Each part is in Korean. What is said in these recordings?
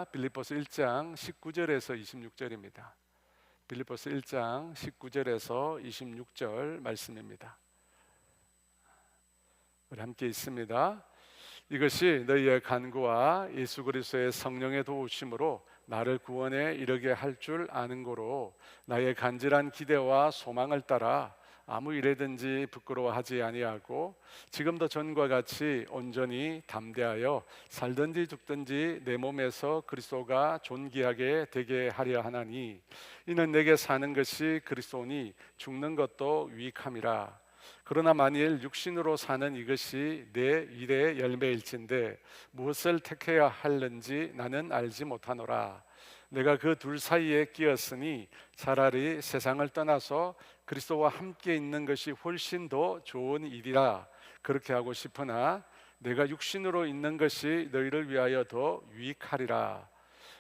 빌립보서 1장 19절에서 26절입니다. 빌립보서 1장 19절에서 26절 말씀입니다. 우리 함께 있습니다. 이것이 너희의 간구와 예수 그리스도의 성령의 도우심으로 나를 구원에 이르게 할 줄 아는 고로 나의 간절한 기대와 소망을 따라 아무 일에든지 부끄러워하지 아니하고 지금도 전과 같이 온전히 담대하여 살든지 죽든지 내 몸에서 그리스도가 존귀하게 되게 하려 하나니 이는 내게 사는 것이 그리스도니 죽는 것도 유익함이라. 그러나 만일 육신으로 사는 이것이 내 일의 열매일진데 무엇을 택해야 할는지 나는 알지 못하노라. 내가 그 둘 사이에 끼었으니 차라리 세상을 떠나서 그리스도와 함께 있는 것이 훨씬 더 좋은 일이라 그렇게 하고 싶으나 내가 육신으로 있는 것이 너희를 위하여 더 유익하리라.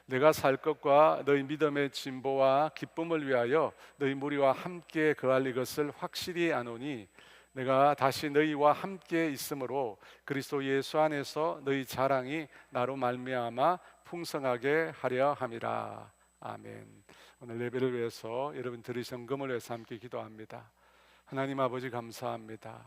내가 살 것과 너희 믿음의 진보와 기쁨을 위하여 너희 무리와 함께 거할 이것을 확실히 아노니 내가 다시 너희와 함께 있으므로 그리스도 예수 안에서 너희 자랑이 나로 말미암아 풍성하게 하려 함이라. 아멘. 오늘 예배를 위해서 여러분 들으신 금을 위해서 함께 기도합니다. 하나님 아버지 감사합니다.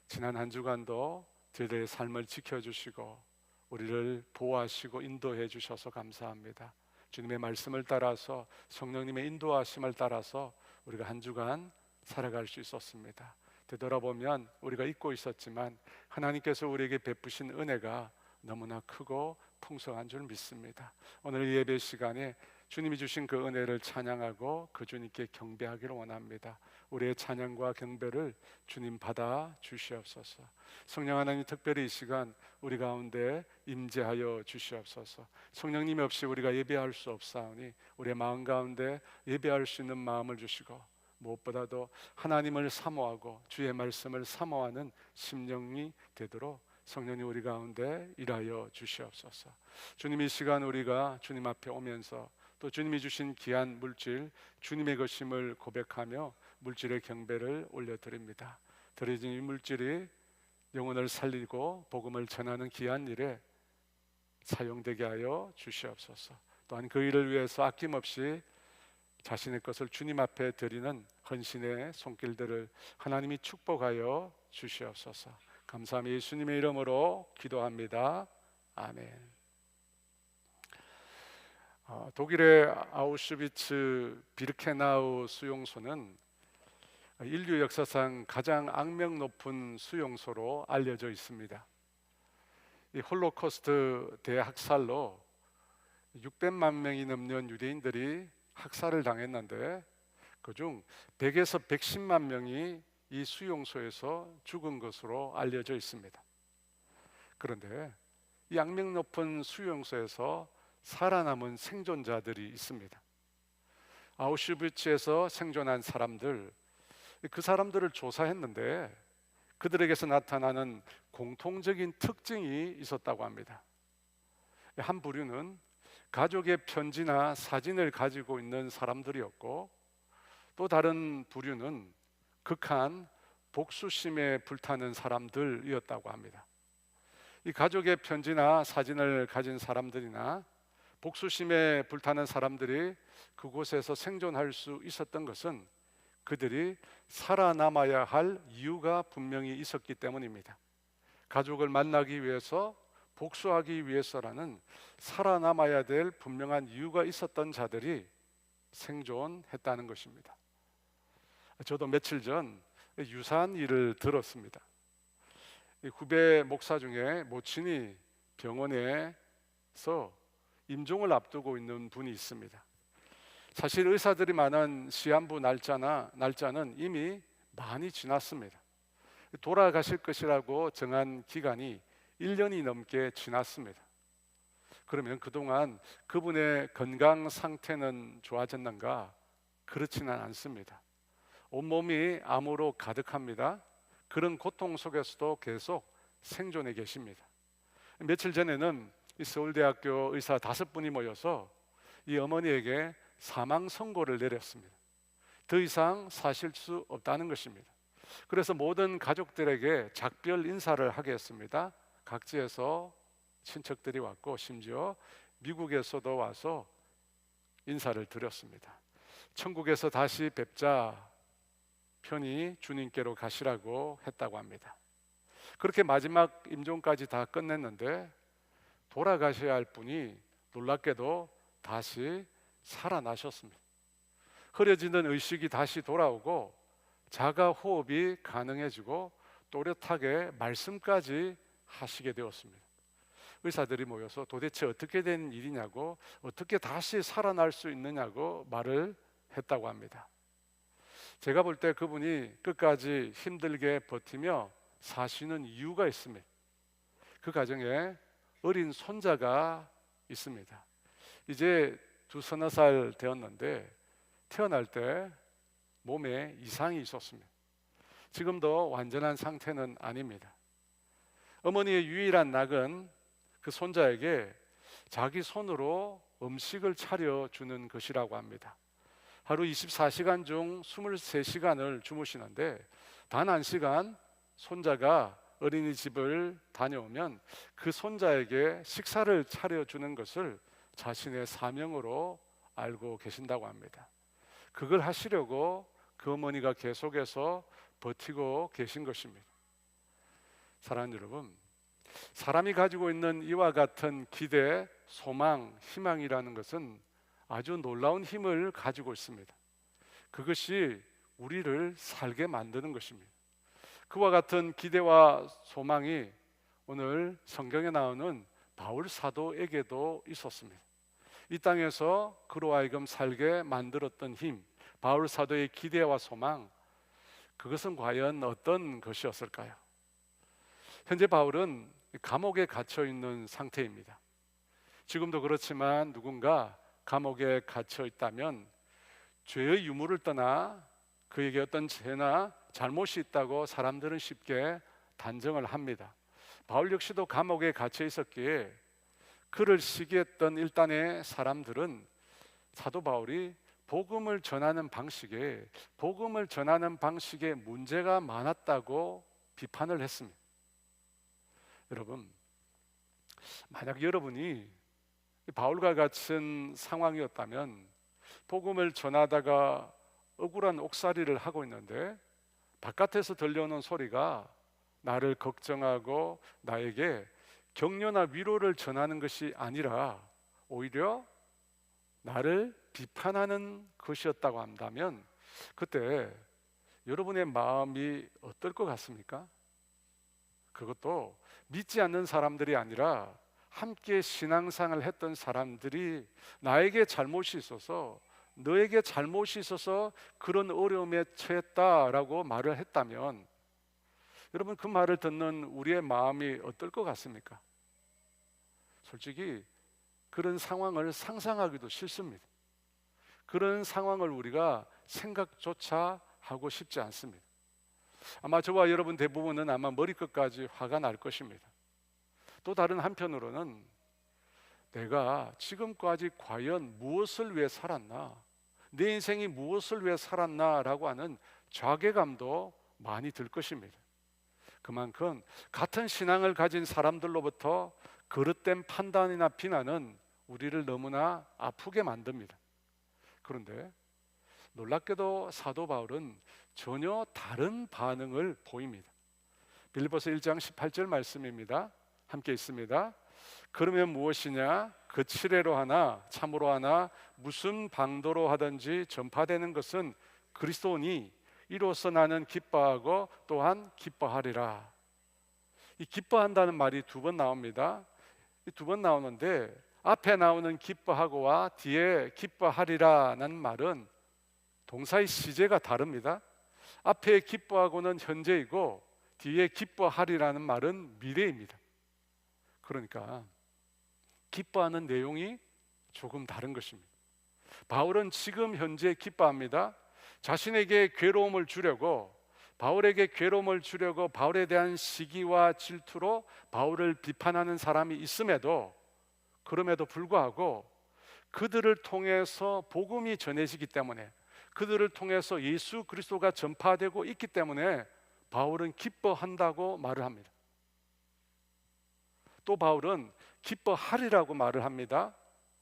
지난 한 주간도 저희들의 삶을 지켜주시고 우리를 보호하시고 인도해 주셔서 감사합니다. 주님의 말씀을 따라서 성령님의 인도하심을 따라서 우리가 한 주간 살아갈 수 있었습니다. 되돌아보면 우리가 잊고 있었지만 하나님께서 우리에게 베푸신 은혜가 너무나 크고 풍성한 줄 믿습니다. 오늘 예배 시간에 주님이 주신 그 은혜를 찬양하고 그 주님께 경배하기를 원합니다. 우리의 찬양과 경배를 주님 받아 주시옵소서. 성령 하나님 특별히 이 시간 우리 가운데 임재하여 주시옵소서. 성령님 없이 우리가 예배할 수 없사오니 우리의 마음 가운데 예배할 수 있는 마음을 주시고 무엇보다도 하나님을 사모하고 주의 말씀을 사모하는 심령이 되도록 성령님 우리 가운데 일하여 주시옵소서. 주님 이 시간 우리가 주님 앞에 오면서 또 주님이 주신 귀한 물질 주님의 것임을 고백하며 물질의 경배를 올려드립니다. 드려진 이 물질이 영혼을 살리고 복음을 전하는 귀한 일에 사용되게 하여 주시옵소서. 또한 그 일을 위해서 아낌없이 자신의 것을 주님 앞에 드리는 헌신의 손길들을 하나님이 축복하여 주시옵소서. 감사합니다. 예수님의 이름으로 기도합니다. 아멘. 독일의 아우슈비츠 비르케나우 수용소는 인류 역사상 가장 악명 높은 수용소로 알려져 있습니다. 이 홀로코스트 대학살로 600만 명이 넘는 유대인들이 학살을 당했는데 그중 100에서 110만 명이 이 수용소에서 죽은 것으로 알려져 있습니다. 그런데 이 악명 높은 수용소에서 살아남은 생존자들이 있습니다. 아우슈비츠에서 생존한 사람들, 그 사람들을 조사했는데 그들에게서 나타나는 공통적인 특징이 있었다고 합니다. 한 부류는 가족의 편지나 사진을 가지고 있는 사람들이었고 또 다른 부류는 극한 복수심에 불타는 사람들이었다고 합니다. 이 가족의 편지나 사진을 가진 사람들이나 복수심에 불타는 사람들이 그곳에서 생존할 수 있었던 것은 그들이 살아남아야 할 이유가 분명히 있었기 때문입니다. 가족을 만나기 위해서 복수하기 위해서라는 살아남아야 될 분명한 이유가 있었던 자들이 생존했다는 것입니다. 저도 며칠 전 유사한 일을 들었습니다. 후배 목사 중에 모친이 병원에서 임종을 앞두고 있는 분이 있습니다. 사실 의사들이 말한 시한부 날짜는 이미 많이 지났습니다. 돌아가실 것이라고 정한 기간이 1년이 넘게 지났습니다. 그러면 그동안 그분의 건강 상태는 좋아졌는가? 그렇지는 않습니다. 온몸이 암으로 가득합니다. 그런 고통 속에서도 계속 생존해 계십니다. 며칠 전에는 이 서울대학교 의사 5분이 모여서 이 어머니에게 사망 선고를 내렸습니다. 더 이상 사실 수 없다는 것입니다. 그래서 모든 가족들에게 작별 인사를 하게 했습니다. 각지에서 친척들이 왔고 심지어 미국에서도 와서 인사를 드렸습니다. 천국에서 다시 뵙자, 편히 주님께로 가시라고 했다고 합니다. 그렇게 마지막 임종까지 다 끝냈는데 돌아가셔야 할 분이 놀랍게도 다시 살아나셨습니다. 흐려지는 의식이 다시 돌아오고 자가 호흡이 가능해지고 또렷하게 말씀까지 하시게 되었습니다. 의사들이 모여서 도대체 어떻게 된 일이냐고, 어떻게 다시 살아날 수 있느냐고 말을 했다고 합니다. 제가 볼 때 그분이 끝까지 힘들게 버티며 사시는 이유가 있습니다. 그 가정에 어린 손자가 있습니다. 이제 서너 살 되었는데 태어날 때 몸에 이상이 있었습니다. 지금도 완전한 상태는 아닙니다. 어머니의 유일한 낙은 그 손자에게 자기 손으로 음식을 차려주는 것이라고 합니다. 하루 24시간 중 23시간을 주무시는데 단 1시간 손자가 어린이집을 다녀오면 그 손자에게 식사를 차려주는 것을 자신의 사명으로 알고 계신다고 합니다. 그걸 하시려고 그 어머니가 계속해서 버티고 계신 것입니다. 사랑하는 여러분, 사람이 가지고 있는 이와 같은 기대, 소망, 희망이라는 것은 아주 놀라운 힘을 가지고 있습니다. 그것이 우리를 살게 만드는 것입니다. 그와 같은 기대와 소망이 오늘 성경에 나오는 바울 사도에게도 있었습니다. 이 땅에서 그로 하여금 살게 만들었던 힘, 바울 사도의 기대와 소망, 그것은 과연 어떤 것이었을까요? 현재 바울은 감옥에 갇혀 있는 상태입니다. 지금도 그렇지만 누군가 감옥에 갇혀 있다면 죄의 유무를 떠나 그에게 어떤 죄나 잘못이 있다고 사람들은 쉽게 단정을 합니다. 바울 역시도 감옥에 갇혀 있었기에 그를 시기했던 일단의 사람들은 사도 바울이 복음을 전하는 방식에 문제가 많았다고 비판을 했습니다. 여러분, 만약 여러분이 바울과 같은 상황이었다면 복음을 전하다가 억울한 옥살이를 하고 있는데 바깥에서 들려오는 소리가 나를 걱정하고 나에게 격려나 위로를 전하는 것이 아니라 오히려 나를 비판하는 것이었다고 한다면 그때 여러분의 마음이 어떨 것 같습니까? 그것도 믿지 않는 사람들이 아니라 함께 신앙생활을 했던 사람들이 나에게 잘못이 있어서, 너에게 잘못이 있어서 그런 어려움에 처했다라고 말을 했다면 여러분, 그 말을 듣는 우리의 마음이 어떨 것 같습니까? 솔직히 그런 상황을 상상하기도 싫습니다. 그런 상황을 우리가 생각조차 하고 싶지 않습니다. 아마 저와 여러분 대부분은 아마 머리끝까지 화가 날 것입니다. 또 다른 한편으로는 내가 지금까지 과연 무엇을 위해 살았나, 내 인생이 무엇을 위해 살았나라고 하는 좌괴감도 많이 들 것입니다. 그만큼 같은 신앙을 가진 사람들로부터 그릇된 판단이나 비난은 우리를 너무나 아프게 만듭니다. 그런데 놀랍게도 사도 바울은 전혀 다른 반응을 보입니다. 빌립보서 1장 18절 말씀입니다. 함께 있습니다. 그러면 무엇이냐? 그 칠례로 하나 참으로 하나 무슨 방도로 하든지 전파되는 것은 그리스도니 이로써 나는 기뻐하고 또한 기뻐하리라. 이 기뻐한다는 말이 2번 나옵니다. 이 2번 나오는데 앞에 나오는 기뻐하고와 뒤에 기뻐하리라는 말은 동사의 시제가 다릅니다. 앞에 기뻐하고는 현재이고 뒤에 기뻐하리라는 말은 미래입니다. 그러니까 기뻐하는 내용이 조금 다른 것입니다. 바울은 지금 현재 기뻐합니다. 자신에게 괴로움을 주려고, 바울에게 괴로움을 주려고 바울에 대한 시기와 질투로 바울을 비판하는 사람이 있음에도, 그럼에도 불구하고 그들을 통해서 복음이 전해지기 때문에, 그들을 통해서 예수 그리스도가 전파되고 있기 때문에 바울은 기뻐한다고 말을 합니다. 또 바울은 기뻐하리라고 말을 합니다.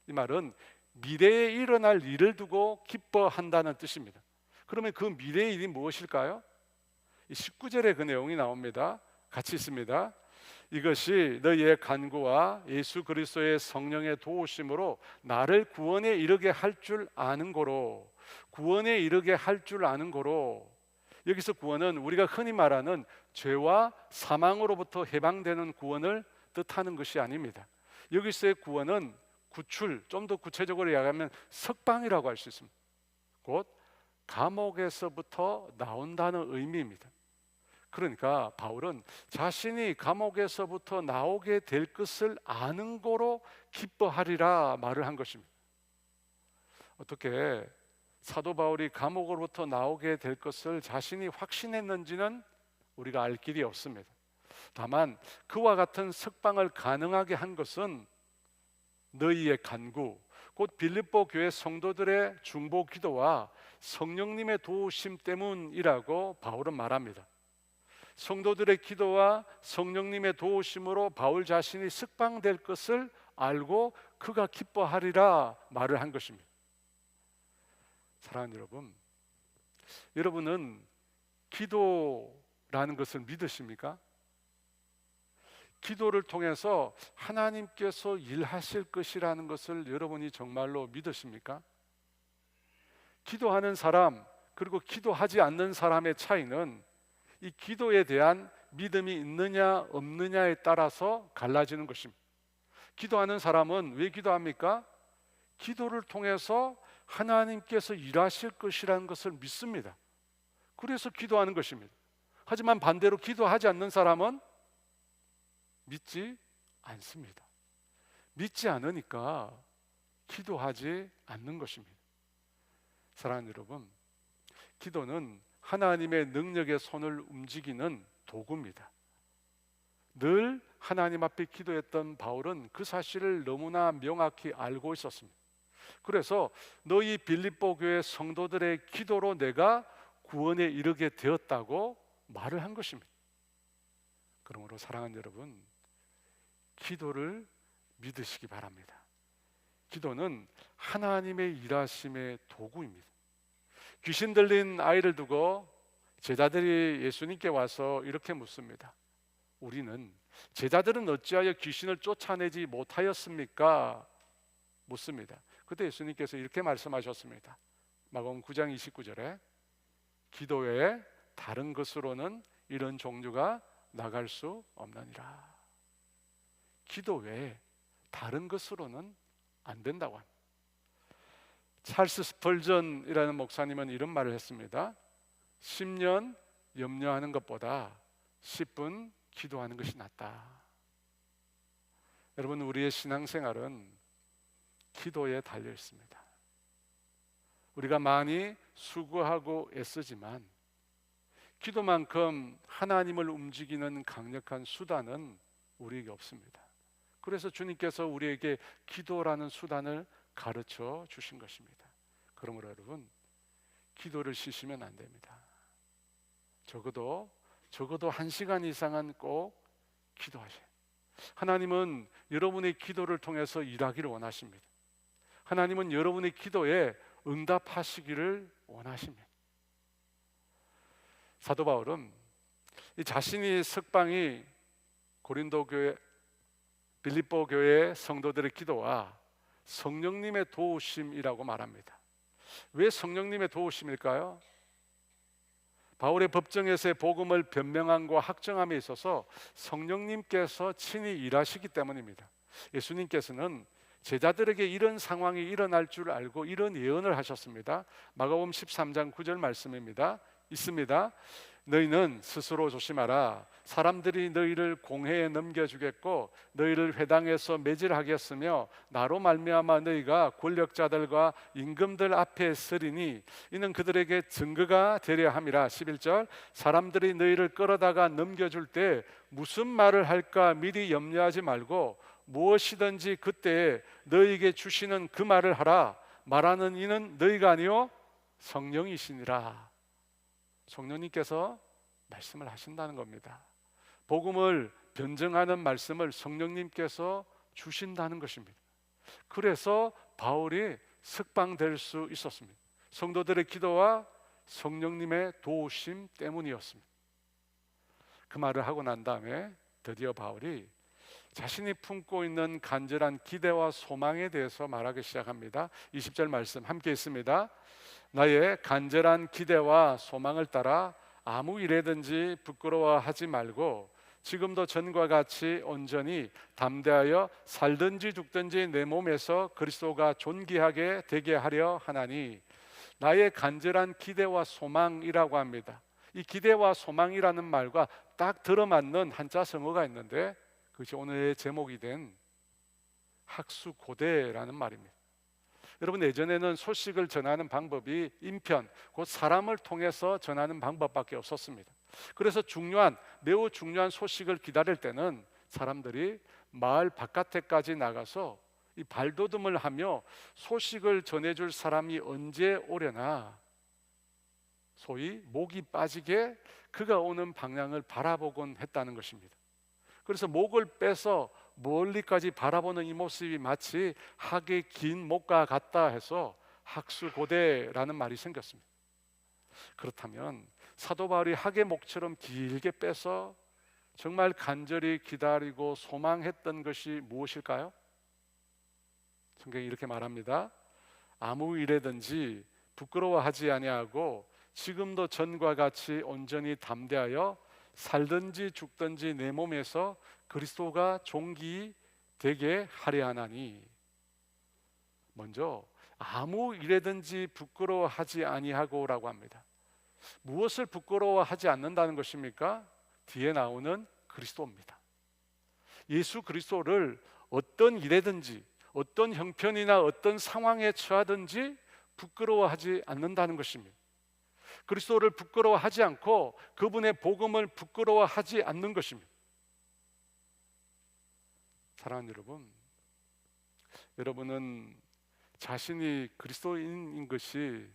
이 말은 미래에 일어날 일을 두고 기뻐한다는 뜻입니다. 그러면 그 미래의 일이 무엇일까요? 이 19절에 그 내용이 나옵니다. 같이 있습니다. 이것이 너희의 간구와 예수 그리스도의 성령의 도우심으로 나를 구원에 이르게 할 줄 아는 거로, 구원에 이르게 할 줄 아는 거로. 여기서 구원은 우리가 흔히 말하는 죄와 사망으로부터 해방되는 구원을 뜻하는 것이 아닙니다. 여기서의 구원은 구출, 좀 더 구체적으로 이야기하면 석방이라고 할 수 있습니다. 곧 감옥에서부터 나온다는 의미입니다. 그러니까 바울은 자신이 감옥에서부터 나오게 될 것을 아는 거로 기뻐하리라 말을 한 것입니다. 어떻게 사도 바울이 감옥으로부터 나오게 될 것을 자신이 확신했는지는 우리가 알 길이 없습니다. 다만 그와 같은 석방을 가능하게 한 것은 너희의 간구, 곧 빌립보 교회 성도들의 중보 기도와 성령님의 도우심 때문이라고 바울은 말합니다. 성도들의 기도와 성령님의 도우심으로 바울 자신이 석방될 것을 알고 그가 기뻐하리라 말을 한 것입니다. 사랑하는 여러분, 여러분은 기도라는 것을 믿으십니까? 기도를 통해서 하나님께서 일하실 것이라는 것을 여러분이 정말로 믿으십니까? 기도하는 사람 그리고 기도하지 않는 사람의 차이는 이 기도에 대한 믿음이 있느냐 없느냐에 따라서 갈라지는 것입니다. 기도하는 사람은 왜 기도합니까? 기도를 통해서 하나님께서 일하실 것이라는 것을 믿습니다. 그래서 기도하는 것입니다. 하지만 반대로 기도하지 않는 사람은 믿지 않습니다. 믿지 않으니까 기도하지 않는 것입니다. 사랑하는 여러분, 기도는 하나님의 능력의 손을 움직이는 도구입니다. 늘 하나님 앞에 기도했던 바울은 그 사실을 너무나 명확히 알고 있었습니다. 그래서 너희 빌립보 교회 성도들의 기도로 내가 구원에 이르게 되었다고 말을 한 것입니다. 그러므로 사랑하는 여러분, 기도를 믿으시기 바랍니다. 기도는 하나님의 일하심의 도구입니다. 귀신 들린 아이를 두고 제자들이 예수님께 와서 이렇게 묻습니다. 제자들은 어찌하여 귀신을 쫓아내지 못하였습니까? 묻습니다. 그때 예수님께서 이렇게 말씀하셨습니다. 마가복음 9장 29절에 기도 외에 다른 것으로는 이런 종류가 나갈 수 없느니라. 기도 외에 다른 것으로는 안 된다고 합니다. 찰스 스펄전이라는 목사님은 이런 말을 했습니다. 10년 염려하는 것보다 10분 기도하는 것이 낫다. 여러분, 우리의 신앙생활은 기도에 달려 있습니다. 우리가 많이 수고하고 애쓰지만 기도만큼 하나님을 움직이는 강력한 수단은 우리에게 없습니다. 그래서 주님께서 우리에게 기도라는 수단을 가르쳐 주신 것입니다. 그러므로 여러분, 기도를 쉬시면 안 됩니다. 적어도 1시간 이상은 꼭 기도하세요. 하나님은 여러분의 기도를 통해서 일하기를 원하십니다. 하나님은 여러분의 기도에 응답하시기를 원하십니다. 사도 바울은 이 자신의 석방이 고린도 교회, 빌립보 교회 성도들의 기도와 성령님의 도우심이라고 말합니다. 왜 성령님의 도우심일까요? 바울의 법정에서의 복음을 변명함과 확정함에 있어서 성령님께서 친히 일하시기 때문입니다. 예수님께서는 제자들에게 이런 상황이 일어날 줄 알고 이런 예언을 하셨습니다. 마가복음 13장 9절 말씀입니다. 있습니다. 너희는 스스로 조심하라. 사람들이 너희를 공회에 넘겨주겠고 너희를 회당에서 매질하겠으며 나로 말미암아 너희가 권력자들과 임금들 앞에 서리니 이는 그들에게 증거가 되려 함이라. 11절 사람들이 너희를 끌어다가 넘겨줄 때 무슨 말을 할까 미리 염려하지 말고 무엇이든지 그때에 너희에게 주시는 그 말을 하라. 말하는 이는 너희가 아니요 성령이시니라. 성령님께서 말씀을 하신다는 겁니다. 복음을 변증하는 말씀을 성령님께서 주신다는 것입니다. 그래서 바울이 석방될 수 있었습니다. 성도들의 기도와 성령님의 도우심 때문이었습니다. 그 말을 하고 난 다음에 드디어 바울이 자신이 품고 있는 간절한 기대와 소망에 대해서 말하기 시작합니다. 20절 말씀 함께 있습니다. 나의 간절한 기대와 소망을 따라 아무 일에든지 부끄러워하지 말고 지금도 전과 같이 온전히 담대하여 살든지 죽든지 내 몸에서 그리스도가 존귀하게 되게 하려 하나니. 나의 간절한 기대와 소망이라고 합니다. 이 기대와 소망이라는 말과 딱 들어맞는 한자 성어가 있는데 그것이 오늘의 제목이 된 학수고대라는 말입니다. 여러분, 예전에는 소식을 전하는 방법이 인편, 곧 사람을 통해서 전하는 방법밖에 없었습니다. 그래서 매우 중요한 소식을 기다릴 때는 사람들이 마을 바깥에까지 나가서 이 발돋움을 하며 소식을 전해줄 사람이 언제 오려나, 소위 목이 빠지게 그가 오는 방향을 바라보곤 했다는 것입니다. 그래서 목을 빼서 멀리까지 바라보는 이 모습이 마치 학의 긴 목과 같다 해서 학수고대라는 말이 생겼습니다. 그렇다면 사도 바울이 학의 목처럼 길게 빼서 정말 간절히 기다리고 소망했던 것이 무엇일까요? 성경이 이렇게 말합니다. 아무 일에든지 부끄러워하지 아니하고 지금도 전과 같이 온전히 담대하여 살든지 죽든지 내 몸에서 그리스도가 존귀 되게 하려 하나니. 먼저 아무 일에든지 부끄러워하지 아니하고라고 합니다. 무엇을 부끄러워하지 않는다는 것입니까? 뒤에 나오는 그리스도입니다. 예수 그리스도를 어떤 일에든지 어떤 형편이나 어떤 상황에 처하든지 부끄러워하지 않는다는 것입니다. 그리스도를 부끄러워하지 않고 그분의 복음을 부끄러워하지 않는 것입니다. 사랑하는 여러분, 여러분은 자신이 그리스도인인 것이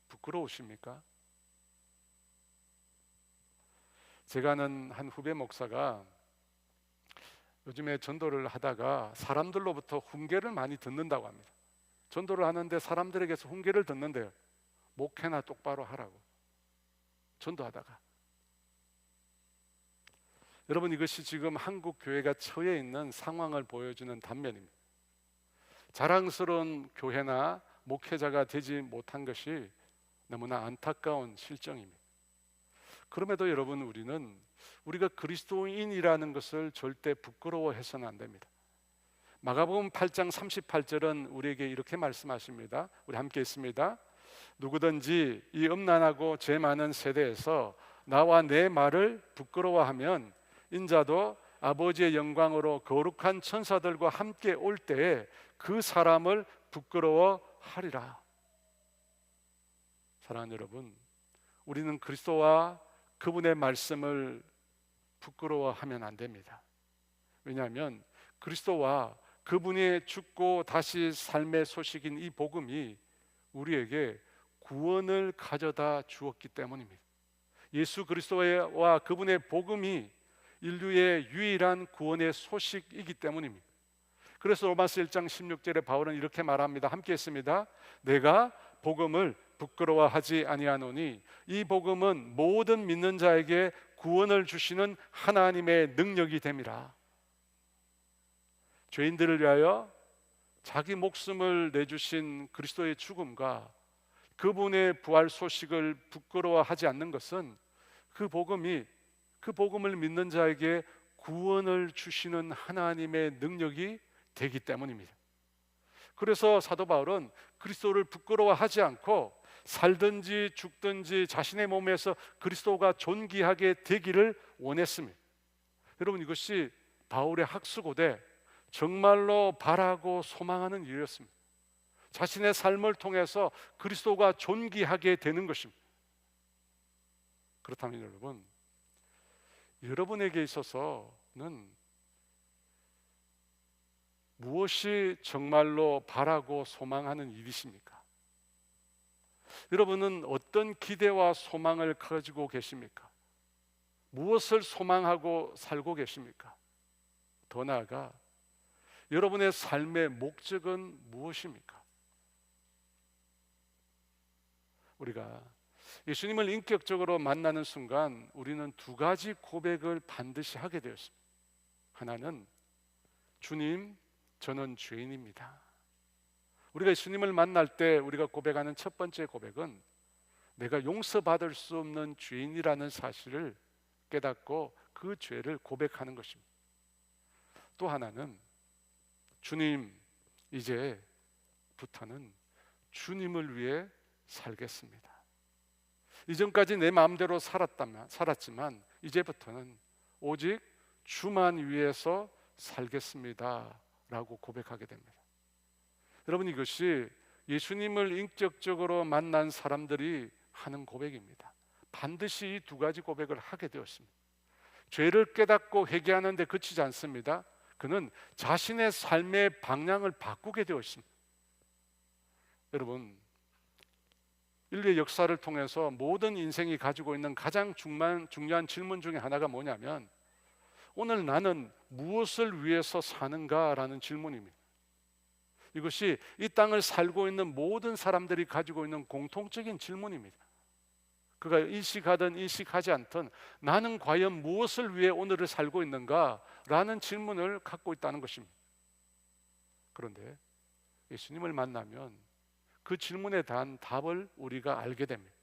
부끄러우십니까? 제가 아는 한 후배 목사가 요즘에 전도를 하다가 사람들로부터 훈계를 많이 듣는다고 합니다. 전도를 하는데 사람들에게서 훈계를 듣는데요, 목회나 똑바로 하라고. 전도하다가 여러분, 이것이 지금 한국 교회가 처해 있는 상황을 보여주는 단면입니다. 자랑스러운 교회나 목회자가 되지 못한 것이 너무나 안타까운 실정입니다. 그럼에도 여러분, 우리가 그리스도인이라는 것을 절대 부끄러워해서는 안 됩니다. 마가복음 8장 38절은 우리에게 이렇게 말씀하십니다. 우리 함께 읽습니다. 누구든지 이 음란하고 죄 많은 세대에서 나와 내 말을 부끄러워하면 인자도 아버지의 영광으로 거룩한 천사들과 함께 올 때에 그 사람을 부끄러워하리라. 사랑하는 여러분, 우리는 그리스도와 그분의 말씀을 부끄러워하면 안 됩니다. 왜냐하면 그리스도와 그분이 죽고 다시 삶의 소식인 이 복음이 우리에게 구원을 가져다 주었기 때문입니다. 예수 그리스도와 그분의 복음이 인류의 유일한 구원의 소식이기 때문입니다. 그래서 로마서 1장 16절에 바울은 이렇게 말합니다. 함께 했습니다. 내가 복음을 부끄러워하지 아니하노니 이 복음은 모든 믿는 자에게 구원을 주시는 하나님의 능력이 됨이라. 죄인들을 위하여 자기 목숨을 내주신 그리스도의 죽음과 그분의 부활 소식을 부끄러워하지 않는 것은 그 복음을 믿는 자에게 구원을 주시는 하나님의 능력이 되기 때문입니다. 그래서 사도 바울은 그리스도를 부끄러워하지 않고 살든지 죽든지 자신의 몸에서 그리스도가 존귀하게 되기를 원했습니다. 여러분, 이것이 바울의 학수고대, 정말로 바라고 소망하는 일이었습니다. 자신의 삶을 통해서 그리스도가 존귀하게 되는 것입니다. 그렇다면 여러분, 여러분에게 있어서는 무엇이 정말로 바라고 소망하는 일이십니까? 여러분은 어떤 기대와 소망을 가지고 계십니까? 무엇을 소망하고 살고 계십니까? 더 나아가 여러분의 삶의 목적은 무엇입니까? 우리가 예수님을 인격적으로 만나는 순간 우리는 두 가지 고백을 반드시 하게 되었습니다. 하나는 주님, 저는 죄인입니다. 우리가 예수님을 만날 때 우리가 고백하는 첫 번째 고백은 내가 용서받을 수 없는 죄인이라는 사실을 깨닫고 그 죄를 고백하는 것입니다. 또 하나는 주님, 이제부터는 주님을 위해 살겠습니다. 이전까지 내 마음대로 살았지만 이제부터는 오직 주만 위해서 살겠습니다 라고 고백하게 됩니다. 여러분, 이것이 예수님을 인격적으로 만난 사람들이 하는 고백입니다. 반드시 이 두 가지 고백을 하게 되었습니다. 죄를 깨닫고 회개하는 데 그치지 않습니다. 그는 자신의 삶의 방향을 바꾸게 되었습니다. 여러분, 인류의 역사를 통해서 모든 인생이 가지고 있는 가장 중요한 질문 중에 하나가 뭐냐면 오늘 나는 무엇을 위해서 사는가라는 질문입니다. 이것이 이 땅을 살고 있는 모든 사람들이 가지고 있는 공통적인 질문입니다. 그가 인식하든 인식하지 않든 나는 과연 무엇을 위해 오늘을 살고 있는가라는 질문을 갖고 있다는 것입니다. 그런데 예수님을 만나면 그 질문에 대한 답을 우리가 알게 됩니다.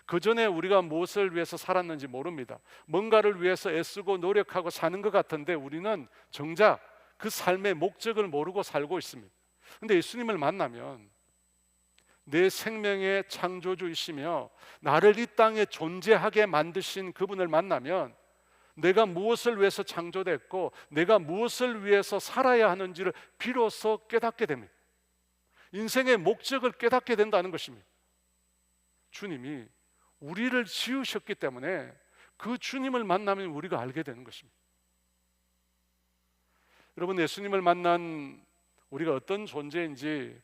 그 전에 우리가 무엇을 위해서 살았는지 모릅니다. 뭔가를 위해서 애쓰고 노력하고 사는 것 같은데 우리는 정작 그 삶의 목적을 모르고 살고 있습니다. 그런데 예수님을 만나면 내 생명의 창조주이시며 나를 이 땅에 존재하게 만드신 그분을 만나면 내가 무엇을 위해서 창조됐고 내가 무엇을 위해서 살아야 하는지를 비로소 깨닫게 됩니다. 인생의 목적을 깨닫게 된다는 것입니다. 주님이 우리를 지으셨기 때문에 그 주님을 만나면 우리가 알게 되는 것입니다. 여러분, 예수님을 만난 우리가 어떤 존재인지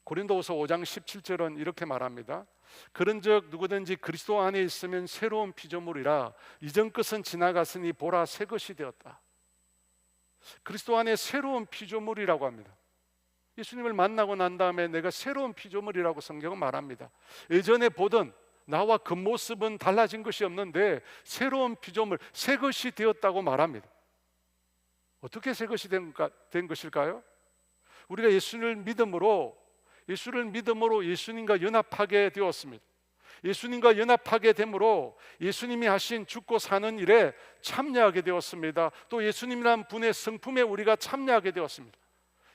고린도후서 5장 17절은 이렇게 말합니다. 그런즉 누구든지 그리스도 안에 있으면 새로운 피조물이라 이전 것은 지나갔으니 보라 새 것이 되었다. 그리스도 안에 새로운 피조물이라고 합니다. 예수님을 만나고 난 다음에 내가 새로운 피조물이라고 성경은 말합니다. 예전에 보던 나와 겉모습은 달라진 것이 없는데 새로운 피조물, 새 것이 되었다고 말합니다. 어떻게 새 것이 된 것일까요? 우리가 예수를 믿음으로 예수님과 연합하게 되었습니다. 예수님과 연합하게 됨으로 예수님이 하신 죽고 사는 일에 참여하게 되었습니다. 또 예수님이란 분의 성품에 우리가 참여하게 되었습니다.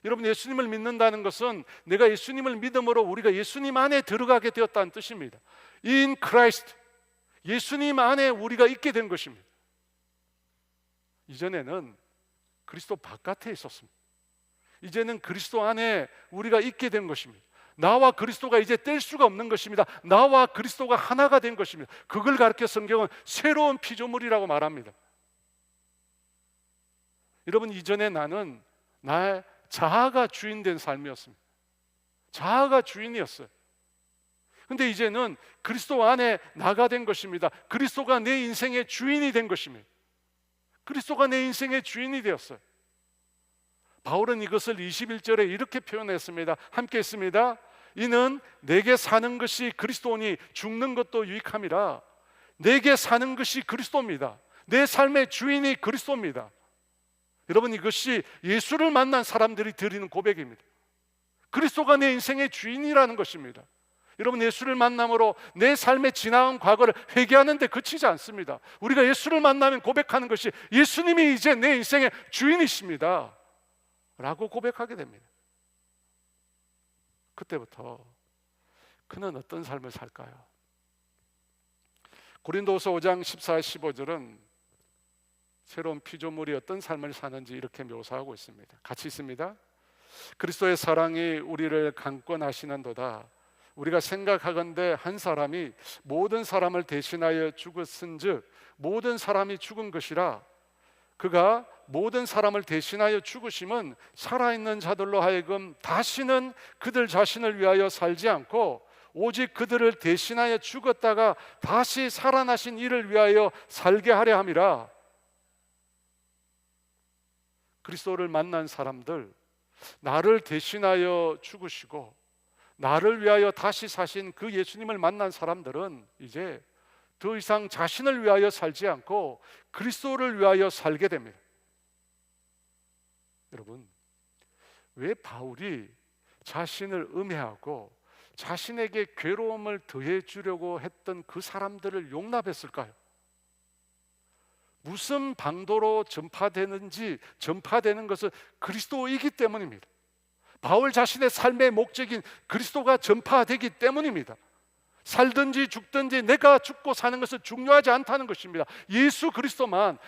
여러분, 예수님을 믿는다는 것은 내가 예수님을 믿음으로 우리가 예수님 안에 들어가게 되었다는 뜻입니다. In Christ, 예수님 안에 우리가 있게 된 것입니다. 이전에는 그리스도 바깥에 있었습니다. 이제는 그리스도 안에 우리가 있게 된 것입니다. 나와 그리스도가 이제 뗄 수가 없는 것입니다. 나와 그리스도가 하나가 된 것입니다. 그걸 가르쳐 성경은 새로운 피조물이라고 말합니다. 여러분, 이전에 나는 나의 자아가 주인된 삶이었습니다. 자아가 주인이었어요. 근데 이제는 그리스도 안에 나가 된 것입니다. 그리스도가 내 인생의 주인이 된 것입니다. 그리스도가 내 인생의 주인이 되었어요. 바울은 이것을 21절에 이렇게 표현했습니다. 함께 했습니다. 이는 내게 사는 것이 그리스도니 죽는 것도 유익함이라. 내게 사는 것이 그리스도입니다. 내 삶의 주인이 그리스도입니다. 여러분, 이것이 예수를 만난 사람들이 드리는 고백입니다. 그리스도가 내 인생의 주인이라는 것입니다. 여러분, 예수를 만남으로 내 삶의 지나온 과거를 회개하는 데 그치지 않습니다. 우리가 예수를 만나면 고백하는 것이 예수님이 이제 내 인생의 주인이십니다 라고 고백하게 됩니다. 그때부터 그는 어떤 삶을 살까요? 고린도후서 5장 14, 15절은 새로운 피조물이 어떤 삶을 사는지 이렇게 묘사하고 있습니다. 같이 있습니다. 그리스도의 사랑이 우리를 강권하시는도다. 우리가 생각하건대 한 사람이 모든 사람을 대신하여 죽었은즉 모든 사람이 죽은 것이라. 그가 모든 사람을 대신하여 죽으심은 살아있는 자들로 하여금 다시는 그들 자신을 위하여 살지 않고 오직 그들을 대신하여 죽었다가 다시 살아나신 이를 위하여 살게 하려 함이라. 그리스도를 만난 사람들, 나를 대신하여 죽으시고 나를 위하여 다시 사신 그 예수님을 만난 사람들은 이제 더 이상 자신을 위하여 살지 않고 그리스도를 위하여 살게 됩니다. 여러분, 왜 바울이 자신을 음해하고 자신에게 괴로움을 더해 주려고 했던 그 사람들을 용납했을까요? 무슨 방도로 전파되는 것은 그리스도이기 때문입니다. 바울 자신의 삶의 목적인 그리스도가 전파되기 때문입니다. 살든지 죽든지 내가 죽고 사는 것은 중요하지 않다는 것입니다. 예수 그리스도만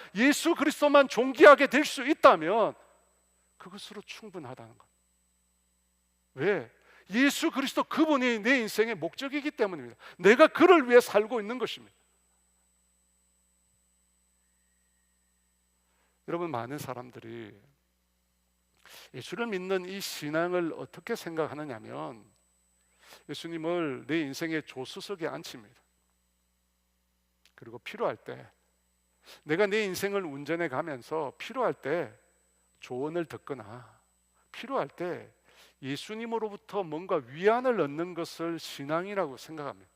존귀하게 될 수 있다면 그것으로 충분하다는 것. 왜? 예수 그리스도 그분이 내 인생의 목적이기 때문입니다. 내가 그를 위해 살고 있는 것입니다. 여러분, 많은 사람들이 예수를 믿는 이 신앙을 어떻게 생각하느냐면 예수님을 내 인생의 조수석에 앉힙니다. 그리고 필요할 때, 내가 내 인생을 운전해 가면서 필요할 때 조언을 듣거나 필요할 때 예수님으로부터 뭔가 위안을 얻는 것을 신앙이라고 생각합니다.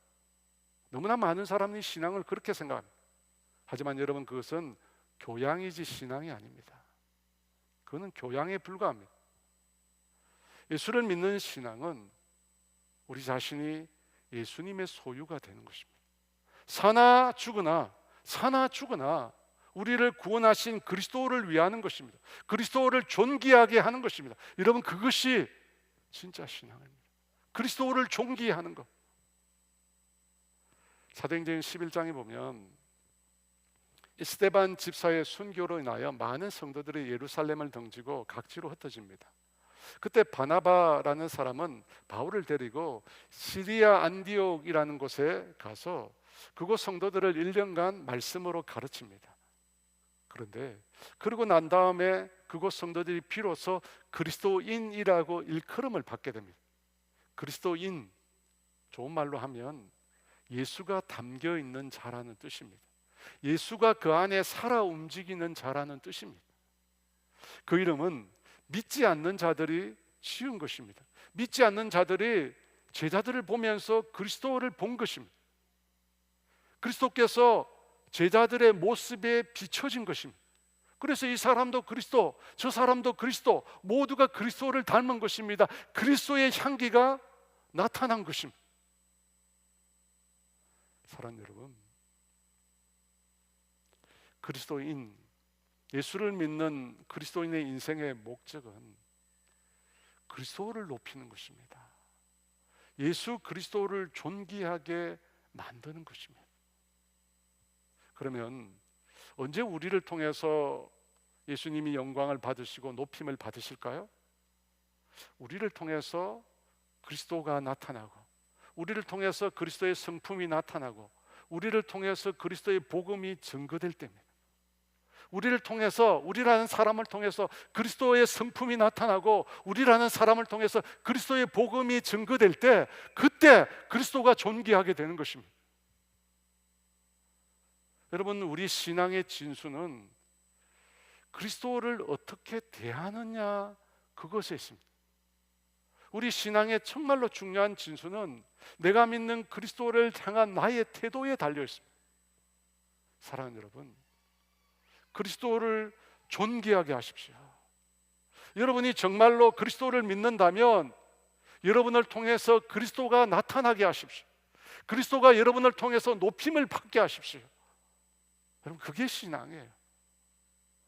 너무나 많은 사람이 신앙을 그렇게 생각합니다. 하지만 여러분, 그것은 교양이지 신앙이 아닙니다. 그거는 교양에 불과합니다. 예수를 믿는 신앙은 우리 자신이 예수님의 소유가 되는 것입니다. 사나 죽으나 우리를 구원하신 그리스도를 위하는 것입니다. 그리스도를 존귀하게 하는 것입니다. 여러분, 그것이 진짜 신앙입니다. 그리스도를 존귀하는 것. 사도행전 11장에 보면 스데반 집사의 순교로 인하여 많은 성도들이 예루살렘을 등지고 각지로 흩어집니다. 그때 바나바라는 사람은 바울을 데리고 시리아 안디옥이라는 곳에 가서 그곳 성도들을 1년간 말씀으로 가르칩니다. 그런데 그러고 난 다음에 그곳 성도들이 비로소 그리스도인이라고 일컬음을 받게 됩니다. 그리스도인, 좋은 말로 하면 예수가 담겨 있는 자라는 뜻입니다. 예수가 그 안에 살아 움직이는 자라는 뜻입니다. 그 이름은 믿지 않는 자들이 지은 것입니다. 믿지 않는 자들이 제자들을 보면서 그리스도를 본 것입니다. 그리스도께서 제자들의 모습에 비춰진 것입니다. 그래서 이 사람도 그리스도, 저 사람도 그리스도, 모두가 그리스도를 닮은 것입니다. 그리스도의 향기가 나타난 것입니다. 사랑하는 여러분, 그리스도인, 예수를 믿는 그리스도인의 인생의 목적은 그리스도를 높이는 것입니다. 예수 그리스도를 존귀하게 만드는 것입니다. 그러면 언제 우리를 통해서 예수님이 영광을 받으시고 높임을 받으실까요? 우리를 통해서 그리스도가 나타나고, 우리를 통해서 그리스도의 성품이 나타나고, 우리를 통해서 그리스도의 복음이 증거될 때입니다. 우리라는 사람을 통해서 그리스도의 성품이 나타나고, 우리라는 사람을 통해서 그리스도의 복음이 증거될 때, 그때 그리스도가 존귀하게 되는 것입니다. 여러분, 우리 신앙의 진수는 그리스도를 어떻게 대하느냐, 그것에 있습니다. 우리 신앙의 정말로 중요한 진수는 내가 믿는 그리스도를 향한 나의 태도에 달려 있습니다. 사랑하는 여러분, 그리스도를 존귀하게 하십시오. 여러분이 정말로 그리스도를 믿는다면 여러분을 통해서 그리스도가 나타나게 하십시오. 그리스도가 여러분을 통해서 높임을 받게 하십시오. 여러분, 그게 신앙이에요.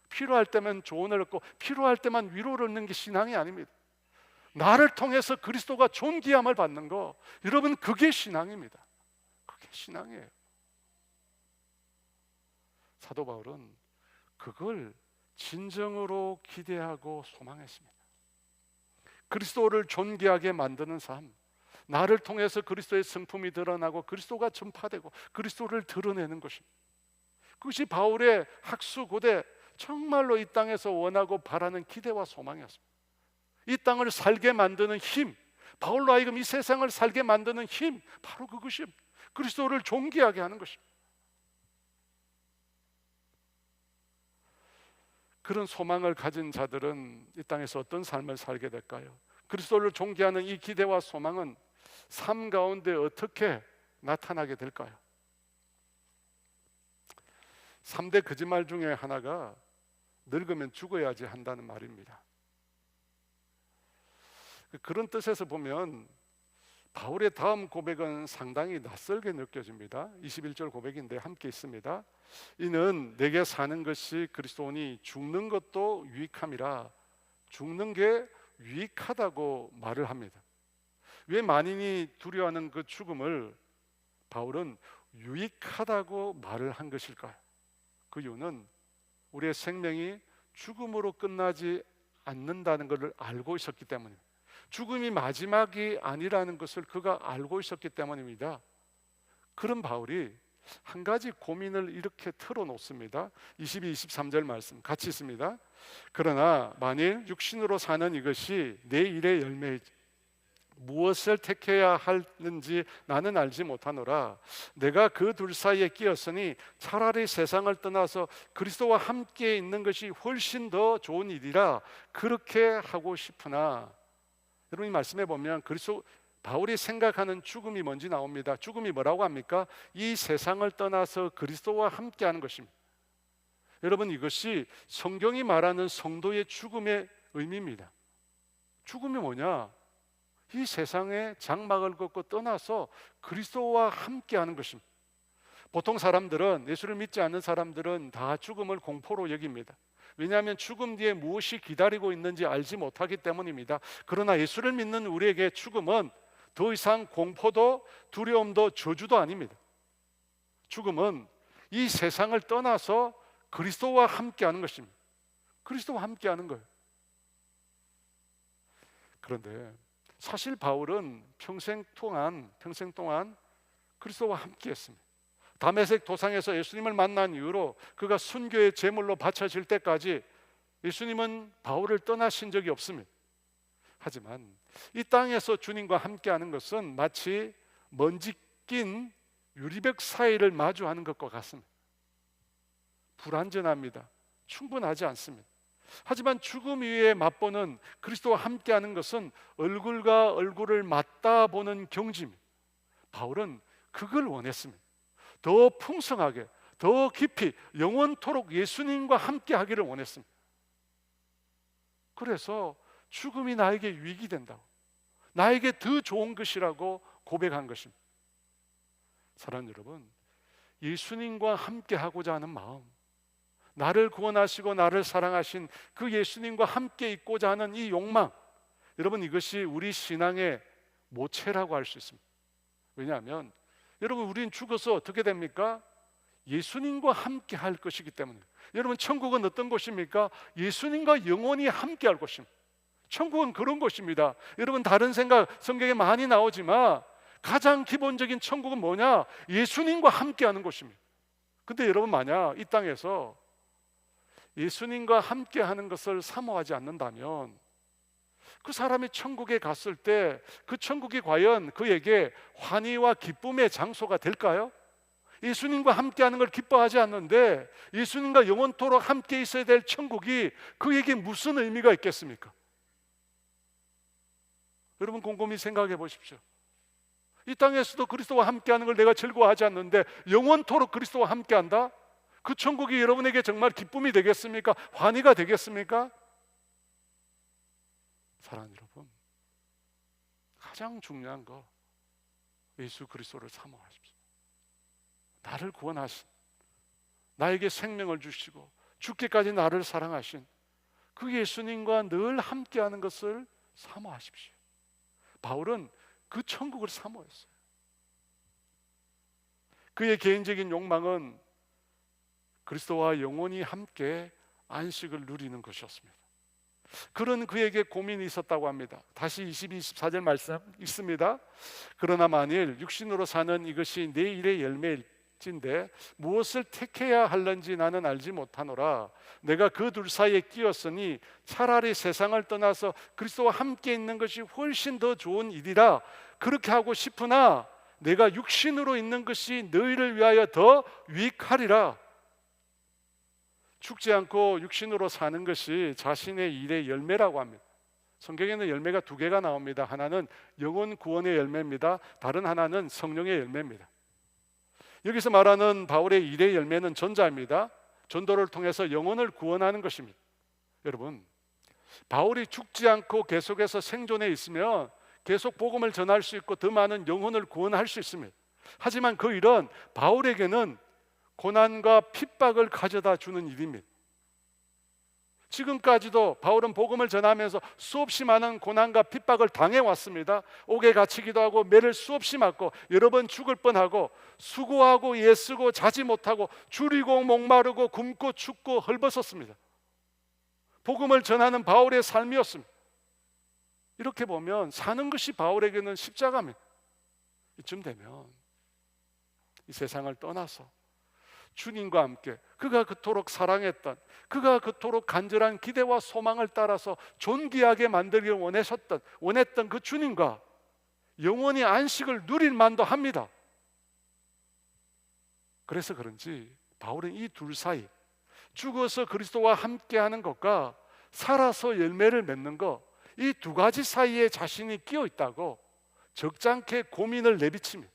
필요할 때만 조언을 얻고 필요할 때만 위로를 얻는 게 신앙이 아닙니다. 나를 통해서 그리스도가 존귀함을 받는 거, 여러분, 그게 신앙입니다. 그게 신앙이에요. 사도 바울은 그걸 진정으로 기대하고 소망했습니다. 그리스도를 존귀하게 만드는 삶, 나를 통해서 그리스도의 성품이 드러나고 그리스도가 전파되고 그리스도를 드러내는 것입니다. 그것이 바울의 학수고대, 정말로 이 땅에서 원하고 바라는 기대와 소망이었습니다. 이 땅을 살게 만드는 힘, 바울로 하여금 이 세상을 살게 만드는 힘, 바로 그것이 그리스도를 존귀하게 하는 것입니다. 그런 소망을 가진 자들은 이 땅에서 어떤 삶을 살게 될까요? 그리스도를 존귀하는 이 기대와 소망은 삶 가운데 어떻게 나타나게 될까요? 3대 거짓말 중에 하나가 늙으면 죽어야지 한다는 말입니다. 그런 뜻에서 보면 바울의 다음 고백은 상당히 낯설게 느껴집니다. 21절 고백인데 함께 있습니다. 이는 내게 사는 것이 그리스도니 죽는 것도 유익함이라. 죽는 게 유익하다고 말을 합니다. 왜 만인이 두려워하는 그 죽음을 바울은 유익하다고 말을 한 것일까요? 그 이유는 우리의 생명이 죽음으로 끝나지 않는다는 것을 알고 있었기 때문입니다. 죽음이 마지막이 아니라는 것을 그가 알고 있었기 때문입니다. 그런 바울이 한 가지 고민을 이렇게 털어놓습니다. 22, 23절 말씀 같이 있습니다. 그러나 만일 육신으로 사는 이것이 내 일의 열매이지 무엇을 택해야 하는지 나는 알지 못하노라. 내가 그 둘 사이에 끼었으니 차라리 세상을 떠나서 그리스도와 함께 있는 것이 훨씬 더 좋은 일이라 그렇게 하고 싶으나. 여러분이 말씀해 보면 바울이 생각하는 죽음이 뭔지 나옵니다. 죽음이 뭐라고 합니까? 이 세상을 떠나서 그리스도와 함께하는 것입니다. 여러분, 이것이 성경이 말하는 성도의 죽음의 의미입니다. 죽음이 뭐냐? 이 세상의 장막을 걷고 떠나서 그리스도와 함께하는 것입니다. 보통 사람들은, 예수를 믿지 않는 사람들은 다 죽음을 공포로 여깁니다. 왜냐하면 죽음 뒤에 무엇이 기다리고 있는지 알지 못하기 때문입니다. 그러나 예수를 믿는 우리에게 죽음은 더 이상 공포도 두려움도 저주도 아닙니다. 죽음은 이 세상을 떠나서 그리스도와 함께하는 것입니다. 그리스도와 함께하는 거예요. 그런데 사실 바울은 평생 동안 그리스도와 함께했습니다. 다메섹 도상에서 예수님을 만난 이후로 그가 순교의 제물로 바쳐질 때까지 예수님은 바울을 떠나신 적이 없습니다. 하지만 이 땅에서 주님과 함께하는 것은 마치 먼지 낀 유리벽 사이를 마주하는 것과 같습니다. 불완전합니다. 충분하지 않습니다. 하지만 죽음 위에 맛보는 그리스도와 함께하는 것은 얼굴과 얼굴을 맞다 보는 경지입니다. 바울은 그걸 원했습니다. 더 풍성하게, 더 깊이, 영원토록 예수님과 함께하기를 원했습니다. 그래서 죽음이 나에게 유익이 된다고, 나에게 더 좋은 것이라고 고백한 것입니다. 사랑하는 여러분, 예수님과 함께하고자 하는 마음, 나를 구원하시고 나를 사랑하신 그 예수님과 함께 있고자 하는 이 욕망, 여러분, 이것이 우리 신앙의 모체라고 할 수 있습니다. 왜냐하면 여러분, 우리는 죽어서 어떻게 됩니까? 예수님과 함께 할 것이기 때문에. 여러분, 천국은 어떤 곳입니까? 예수님과 영원히 함께 할 곳입니다. 천국은 그런 곳입니다. 여러분, 다른 생각 성경에 많이 나오지만 가장 기본적인 천국은 뭐냐? 예수님과 함께 하는 곳입니다. 근데 여러분, 만약 이 땅에서 예수님과 함께 하는 것을 사모하지 않는다면 그 사람이 천국에 갔을 때 그 천국이 과연 그에게 환희와 기쁨의 장소가 될까요? 예수님과 함께하는 걸 기뻐하지 않는데 예수님과 영원토록 함께 있어야 될 천국이 그에게 무슨 의미가 있겠습니까? 여러분, 곰곰이 생각해 보십시오. 이 땅에서도 그리스도와 함께하는 걸 내가 즐거워하지 않는데 영원토록 그리스도와 함께한다? 그 천국이 여러분에게 정말 기쁨이 되겠습니까? 환희가 되겠습니까? 사랑하는 여러분, 가장 중요한 거 예수 그리스도를 사모하십시오. 나를 구원하신, 나에게 생명을 주시고 죽기까지 나를 사랑하신 그 예수님과 늘 함께하는 것을 사모하십시오. 바울은 그 천국을 사모했어요. 그의 개인적인 욕망은 그리스도와 영원히 함께 안식을 누리는 것이었습니다. 그런 그에게 고민이 있었다고 합니다. 다시 22, 24절 말씀 있습니다. 그러나 만일 육신으로 사는 이것이 내 일의 열매일진데 무엇을 택해야 할는지 나는 알지 못하노라. 내가 그 둘 사이에 끼었으니 차라리 세상을 떠나서 그리스도와 함께 있는 것이 훨씬 더 좋은 일이라 그렇게 하고 싶으나 내가 육신으로 있는 것이 너희를 위하여 더 유익하리라. 죽지 않고 육신으로 사는 것이 자신의 일의 열매라고 합니다. 성경에는 열매가 두 개가 나옵니다. 하나는 영혼 구원의 열매입니다. 다른 하나는 성령의 열매입니다. 여기서 말하는 바울의 일의 열매는 전자입니다. 전도를 통해서 영혼을 구원하는 것입니다. 여러분, 바울이 죽지 않고 계속해서 생존해 있으면 계속 복음을 전할 수 있고 더 많은 영혼을 구원할 수 있습니다. 하지만 그 일은 바울에게는 고난과 핍박을 가져다 주는 일입니다. 지금까지도 바울은 복음을 전하면서 수없이 많은 고난과 핍박을 당해왔습니다. 옥에 갇히기도 하고 매를 수없이 맞고 여러 번 죽을 뻔하고 수고하고 애쓰고 자지 못하고 줄이고 목마르고 굶고 춥고 헐벗었습니다. 복음을 전하는 바울의 삶이었습니다. 이렇게 보면 사는 것이 바울에게는 십자가입니다. 이쯤 되면 이 세상을 떠나서 주님과 함께 그가 그토록 사랑했던, 그가 그토록 간절한 기대와 소망을 따라서 존귀하게 만들기를 원했던 그 주님과 영원히 안식을 누릴 만도 합니다. 그래서 그런지 바울은 이 둘 사이, 죽어서 그리스도와 함께하는 것과 살아서 열매를 맺는 것, 이 두 가지 사이에 자신이 끼어 있다고 적잖게 고민을 내비칩니다.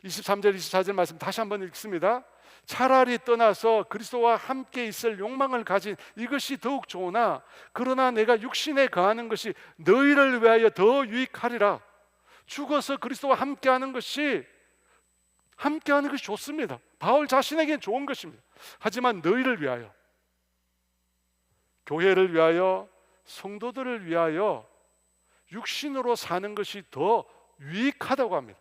23절 24절 말씀 다시 한번 읽습니다. 차라리 떠나서 그리스도와 함께 있을 욕망을 가진 이것이 더욱 좋으나 그러나 내가 육신에 거하는 것이 너희를 위하여 더 유익하리라. 죽어서 그리스도와 함께하는 것이 좋습니다. 바울 자신에게는 좋은 것입니다. 하지만 너희를 위하여, 교회를 위하여, 성도들을 위하여 육신으로 사는 것이 더 유익하다고 합니다.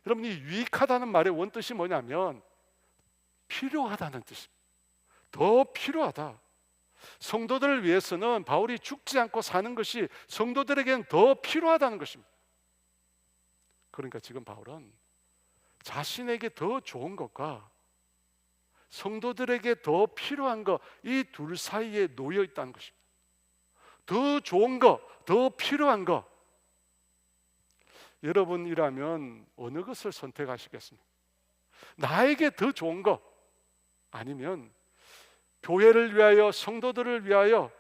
여러분, 이 유익하다는 말의 원뜻이 뭐냐면 필요하다는 뜻입니다. 더 필요하다. 성도들을 위해서는 바울이 죽지 않고 사는 것이 성도들에게는 더 필요하다는 것입니다. 그러니까 지금 바울은 자신에게 더 좋은 것과 성도들에게 더 필요한 것, 이 둘 사이에 놓여 있다는 것입니다. 더 좋은 것, 더 필요한 것. 여러분이라면 어느 것을 선택하시겠습니까? 나에게 더 좋은 것, 아니면 교회를 위하여, 성도들을 위하여,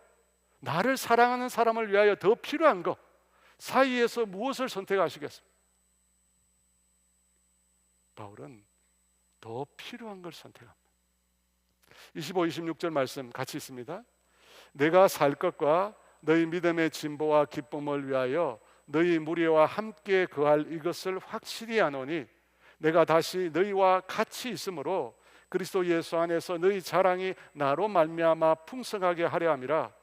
나를 사랑하는 사람을 위하여 더 필요한 것 사이에서 무엇을 선택하시겠습니까? 바울은 더 필요한 걸 선택합니다. 25, 26절 말씀 같이 있습니다. 내가 살 것과 너희 믿음의 진보와 기쁨을 위하여 너희 무리와 함께 거할 이것을 확실히 아노니 내가 다시 너희와 같이 있으므로 그리스도 예수 안에서 너희 자랑이 나로 말미암아 풍성하게 하려 함이라.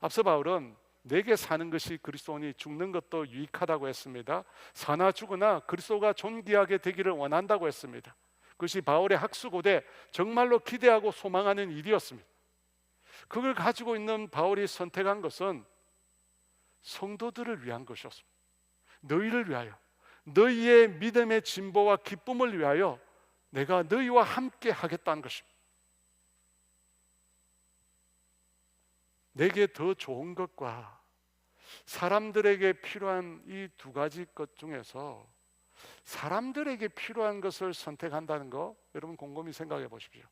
앞서 바울은 내게 사는 것이 그리스도니 죽는 것도 유익하다고 했습니다. 사나 죽으나 그리스도가 존귀하게 되기를 원한다고 했습니다. 그것이 바울의 학수고대 정말로 기대하고 소망하는 일이었습니다. 그걸 가지고 있는 바울이 선택한 것은 성도들을 위한 것이었습니다. 너희를 위하여, 너희의 믿음의 진보와 기쁨을 위하여 내가 너희와 함께 하겠다는 것입니다. 내게 더 좋은 것과 사람들에게 필요한 이 두 가지 것 중에서 사람들에게 필요한 것을 선택한다는 거, 여러분 곰곰이 생각해 보십시오.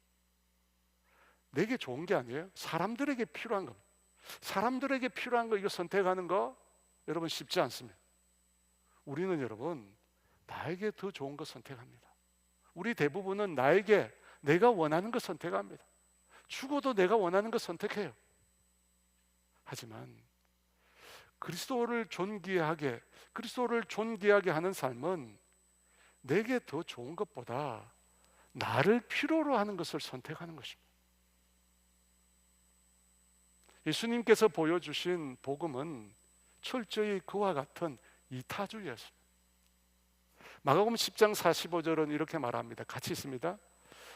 내게 좋은 게 아니에요. 사람들에게 필요한 겁니다. 사람들에게 필요한 거 이거 선택하는 거 여러분 쉽지 않습니다. 우리는 여러분 나에게 더 좋은 거 선택합니다. 우리 대부분은 나에게 내가 원하는 거 선택합니다. 죽어도 내가 원하는 거 선택해요. 하지만 그리스도를 존귀하게 하는 삶은 내게 더 좋은 것보다 나를 필요로 하는 것을 선택하는 것입니다. 예수님께서 보여주신 복음은 철저히 그와 같은 이타주의였습니다. 마가복음 10장 45절은 이렇게 말합니다. 같이 있습니다.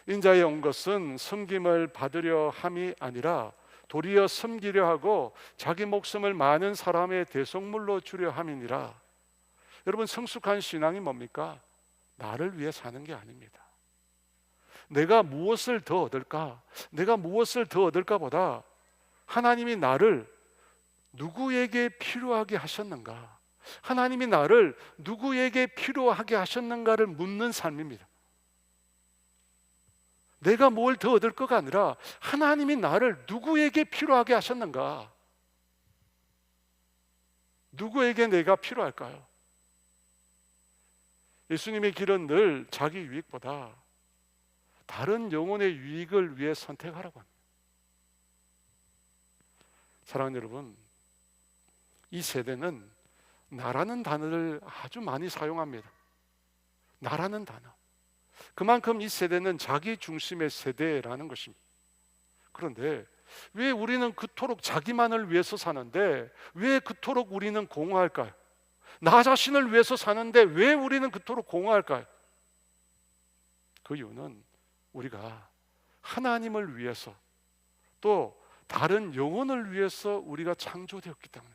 인자에 온 것은 섬김을 받으려 함이 아니라 도리어 섬기려 하고 자기 목숨을 많은 사람의 대속물로 주려 함이니라. 여러분, 성숙한 신앙이 뭡니까? 나를 위해 사는 게 아닙니다. 내가 무엇을 더 얻을까? 내가 무엇을 더 얻을까 보다 하나님이 나를 누구에게 필요하게 하셨는가? 하나님이 나를 누구에게 필요하게 하셨는가를 묻는 삶입니다. 내가 뭘 더 얻을 거가 아니라 하나님이 나를 누구에게 필요하게 하셨는가? 누구에게 내가 필요할까요? 예수님의 길은 늘 자기 유익보다 다른 영혼의 유익을 위해 선택하라고 합니다. 사랑하는 여러분, 이 세대는 나라는 단어를 아주 많이 사용합니다. 나라는 단어. 그만큼 이 세대는 자기 중심의 세대라는 것입니다. 그런데 왜 우리는 그토록 자기만을 위해서 사는데 왜 그토록 우리는 공허할까요? 나 자신을 위해서 사는데 왜 우리는 그토록 공허할까요? 그 이유는 우리가 하나님을 위해서 또 다른 영혼을 위해서 우리가 창조되었기 때문에.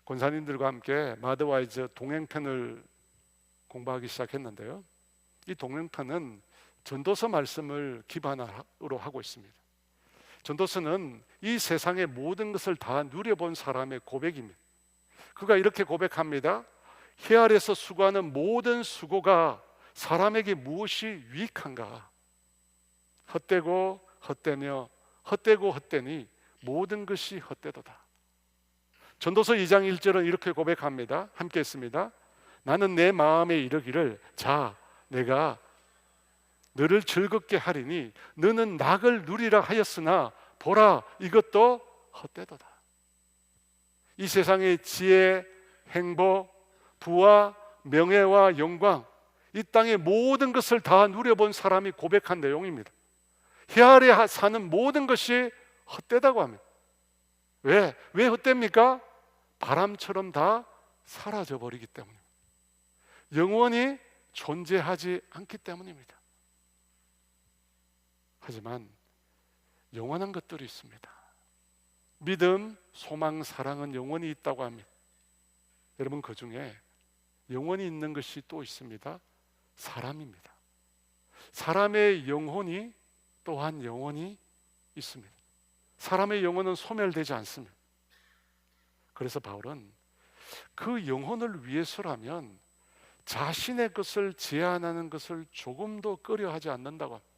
권사님들과 함께 마더와이즈 동행편을 공부하기 시작했는데요, 이 동행편은 전도서 말씀을 기반으로 하고 있습니다. 전도서는 이 세상의 모든 것을 다 누려본 사람의 고백입니다. 그가 이렇게 고백합니다. 해 아래서 수고하는 모든 수고가 사람에게 무엇이 유익한가? 헛되고 헛되며 헛되고 헛되니 모든 것이 헛되도다. 전도서 2장 1절은 이렇게 고백합니다. 함께 했습니다. 나는 내 마음에 이르기를 자 내가 너를 즐겁게 하리니 너는 낙을 누리라 하였으나 보라 이것도 헛되도다. 이 세상의 지혜, 행복, 부와 명예와 영광, 이 땅의 모든 것을 다 누려본 사람이 고백한 내용입니다. 해 아래 사는 모든 것이 헛되다고 합니다. 왜 헛됩니까? 바람처럼 다 사라져 버리기 때문입니다. 영원히 존재하지 않기 때문입니다. 하지만 영원한 것들이 있습니다. 믿음, 소망, 사랑은 영원히 있다고 합니다. 여러분, 그 중에 영원히 있는 것이 또 있습니다. 사람입니다. 사람의 영혼이 또한 영원히 있습니다. 사람의 영혼은 소멸되지 않습니다. 그래서 바울은 그 영혼을 위해서라면 자신의 것을 제한하는 것을 조금도 꺼려하지 않는다고 합니다.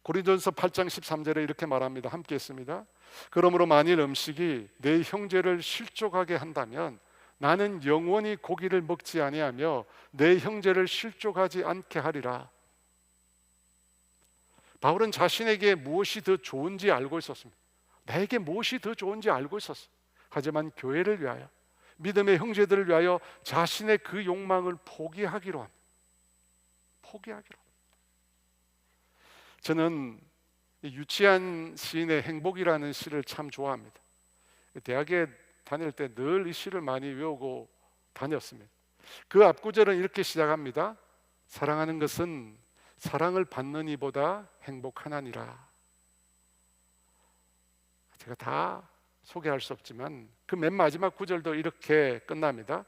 고린도전서 8장 13절에 이렇게 말합니다. 함께 했습니다. 그러므로 만일 음식이 내 형제를 실족하게 한다면 나는 영원히 고기를 먹지 아니하며 내 형제를 실족하지 않게 하리라. 바울은 자신에게 무엇이 더 좋은지 알고 있었습니다. 나에게 무엇이 더 좋은지 알고 있었어요. 하지만 교회를 위하여, 믿음의 형제들을 위하여 자신의 그 욕망을 포기하기로 합니다. 포기하기로. 저는 유치한 시인의 행복이라는 시를 참 좋아합니다. 대학에 다닐 때 늘 이 시를 많이 외우고 다녔습니다. 그 앞구절은 이렇게 시작합니다. 사랑하는 것은 사랑을 받는 이보다 행복하나니라. 제가 다 소개할 수 없지만 그 맨 마지막 구절도 이렇게 끝납니다.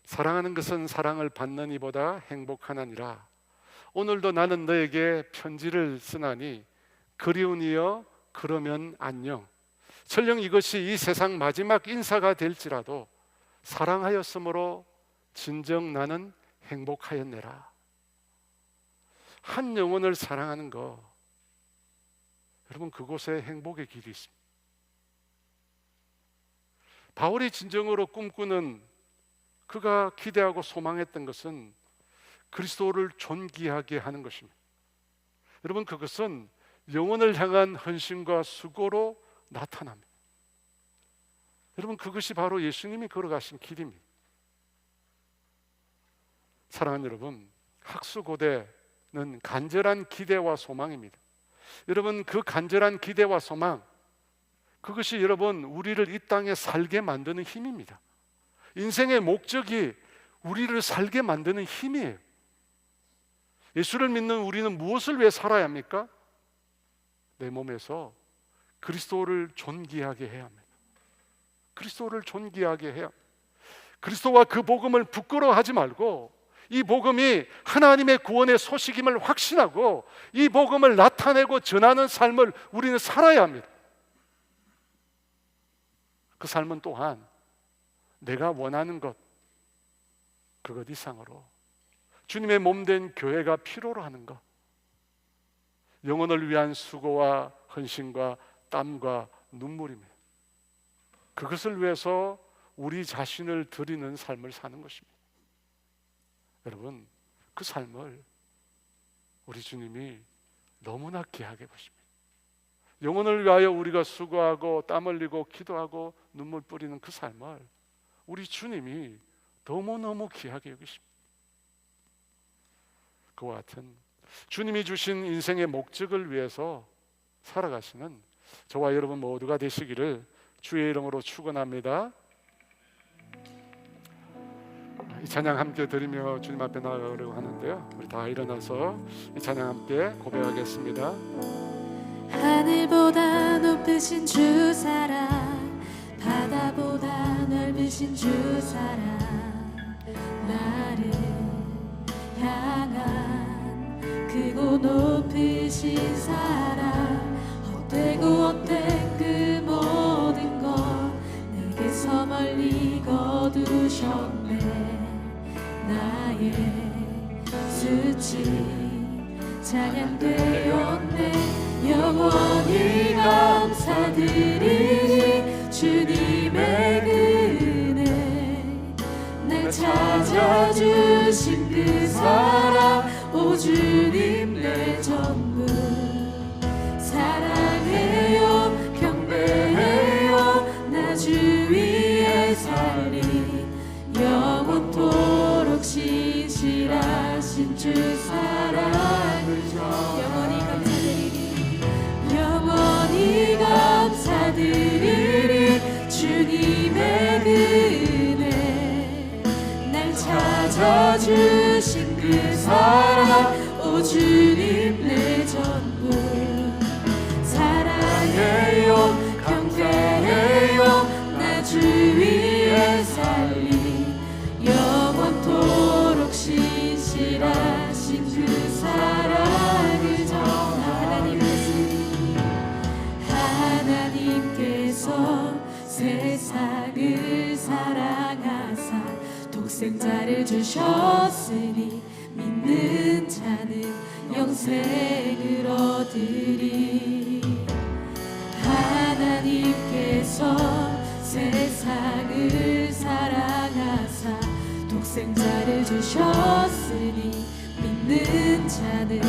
사랑하는 것은 사랑을 받는 이보다 행복하나니라. 오늘도 나는 너에게 편지를 쓰나니 그리운 이여 그러면 안녕. 설령 이것이 이 세상 마지막 인사가 될지라도 사랑하였으므로 진정 나는 행복하였네라. 한 영혼을 사랑하는 거, 여러분, 그곳에 행복의 길이 있습니다. 바울이 진정으로 꿈꾸는, 그가 기대하고 소망했던 것은 그리스도를 존귀하게 하는 것입니다. 여러분, 그것은 영혼을 향한 헌신과 수고로 나타납니다. 여러분, 그것이 바로 예수님이 걸어가신 길입니다. 사랑하는 여러분, 학수고대는 간절한 기대와 소망입니다. 여러분, 그 간절한 기대와 소망, 그것이 여러분 우리를 이 땅에 살게 만드는 힘입니다. 인생의 목적이 우리를 살게 만드는 힘이에요. 예수를 믿는 우리는 무엇을 위해 살아야 합니까? 내 몸에서 그리스도를 존귀하게 해야 합니다. 그리스도를 존귀하게 해야 합니다. 그리스도와 그 복음을 부끄러워하지 말고 이 복음이 하나님의 구원의 소식임을 확신하고 이 복음을 나타내고 전하는 삶을 우리는 살아야 합니다. 그 삶은 또한 내가 원하는 것, 그것 이상으로 주님의 몸된 교회가 필요로 하는 것, 영혼을 위한 수고와 헌신과 땀과 눈물입니다. 그것을 위해서 우리 자신을 드리는 삶을 사는 것입니다. 여러분, 그 삶을 우리 주님이 너무나 귀하게 보십니다. 영혼을 위하여 우리가 수고하고 땀 흘리고 기도하고 눈물 뿌리는 그 삶을 우리 주님이 너무너무 귀하게 여기십니다. 그와 같은 주님이 주신 인생의 목적을 위해서 살아가시는 저와 여러분 모두가 되시기를 주의 이름으로 축원합니다. 이 찬양 함께 드리며 주님 앞에 나아가려고 하는데요, 우리 다 일어나서 이 찬양 함께 고백하겠습니다. 하늘보다 높으신 주 사랑, 바다보다 넓으신 주 사랑, 나를 향한 크고 높으신 사랑, 헛되고 헛된 그 모든 것 내게서 멀리 거두셨네. 나의 수치 찬양되었네. 영원히 감사드리니 주님의 은혜, 날 찾아주신 그 사랑, 오 주님 내 전부. 사랑해요 경배해요 나 주 위에 살리, 영원토록 신실하신 주 사랑을 영원히 감사드리니, 영원히 감사드리니 주님의 은혜, 날 찾아주신 그 사랑, 오 주님 내 전부. 사랑해요 경배해요 나 주 위에 살리, 영원토록 신실하신 그 사랑을 전하. 하나님께서 세상을 사랑하사 독생자를 주셨으니 믿는 자는 영생을 얻으리. 하나님께서 세상을 사랑하사 독생자를 주셨으니 믿는 자는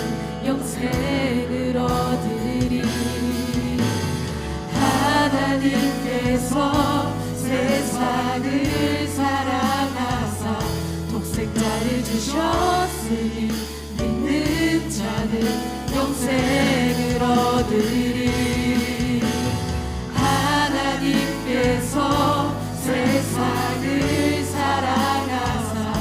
영생을 얻으리. 하나님께서 세상을 사랑하사 독생자를 주셨으니 믿는 자는 영생을 얻으리. 하나님께서 세상을 사랑하사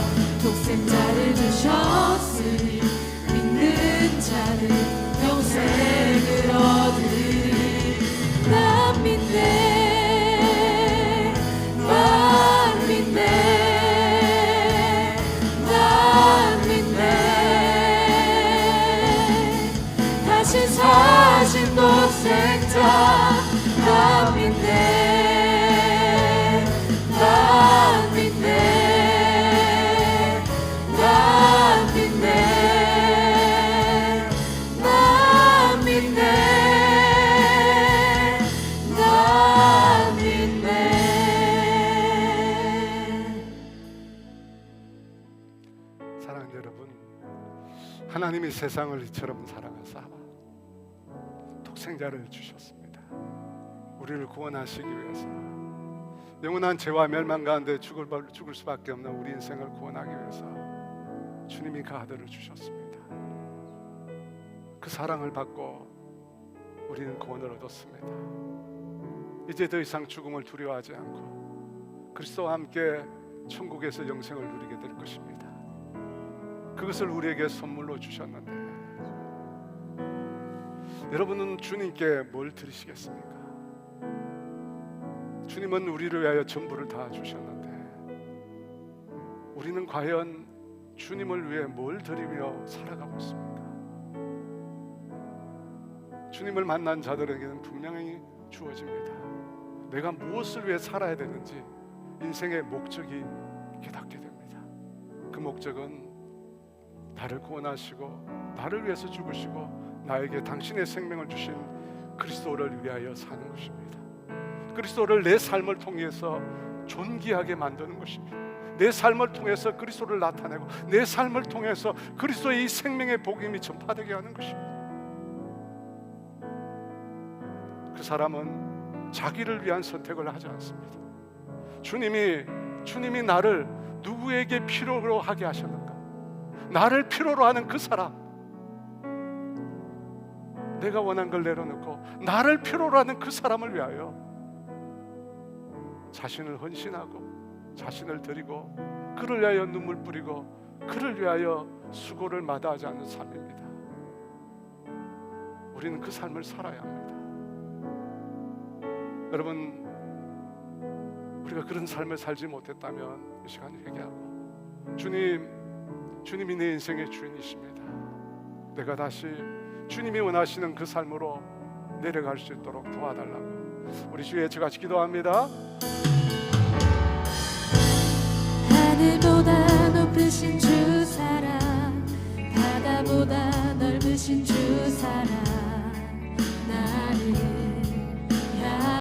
독생자를 주셨으니 믿는 자는 영생을 얻으리. 난 믿네, 난 믿네, 난 믿네, 다시 사신 독생자. 난 믿네, 난 믿네, 난 믿네, 난 믿네, 난 믿네. 사랑하는 여러분, 하나님이 세상을 이처럼 사랑하사 독생자를 주셨습니다. 우리를 구원하시기 위해서, 영원한 죄와 멸망 가운데 죽을 수밖에 없는 우리 인생을 구원하기 위해서 주님이 그 아들을 주셨습니다. 그 사랑을 받고 우리는 구원을 얻었습니다. 이제 더 이상 죽음을 두려워하지 않고 그리스도와 함께 천국에서 영생을 누리게 될 것입니다. 그것을 우리에게 선물로 주셨는데, 여러분은 주님께 뭘 드리시겠습니까? 주님은 우리를 위하여 전부를 다 주셨는데, 우리는 과연 주님을 위해 뭘 드리며 살아가고 있습니까? 주님을 만난 자들에게는 분명히 주어집니다. 내가 무엇을 위해 살아야 되는지 인생의 목적이 깨닫게 됩니다. 목적은 나를 구원하시고 나를 위해서 죽으시고 나에게 당신의 생명을 주신 그리스도를 위하여 사는 것입니다. 그리스도를 내 삶을 통해서 존귀하게 만드는 것입니다. 내 삶을 통해서 그리스도를 나타내고 내 삶을 통해서 그리스도의 이 생명의 복음이 전파되게 하는 것입니다. 그 사람은 자기를 위한 선택을 하지 않습니다. 주님이 나를 누구에게 필요로 하게 하셨는가? 나를 필요로 하는 그 사람, 내가 원한 걸 내려놓고 나를 필요로 하는 그 사람을 위하여 자신을 헌신하고 자신을 드리고 그를 위하여 눈물 뿌리고 그를 위하여 수고를 마다하지 않는 삶입니다. 우리는 그 삶을 살아야 합니다. 여러분, 우리가 그런 삶을 살지 못했다면 이 시간 회개하고 주님이 내 인생의 주인이십니다. 내가 다시 주님이 원하시는 그 삶으로 내려갈 수 있도록 도와달라고 우리 주의 같이 기도합니다. 하늘보다 높으신 주 사랑, 바다보다 넓으신 주 사랑, 나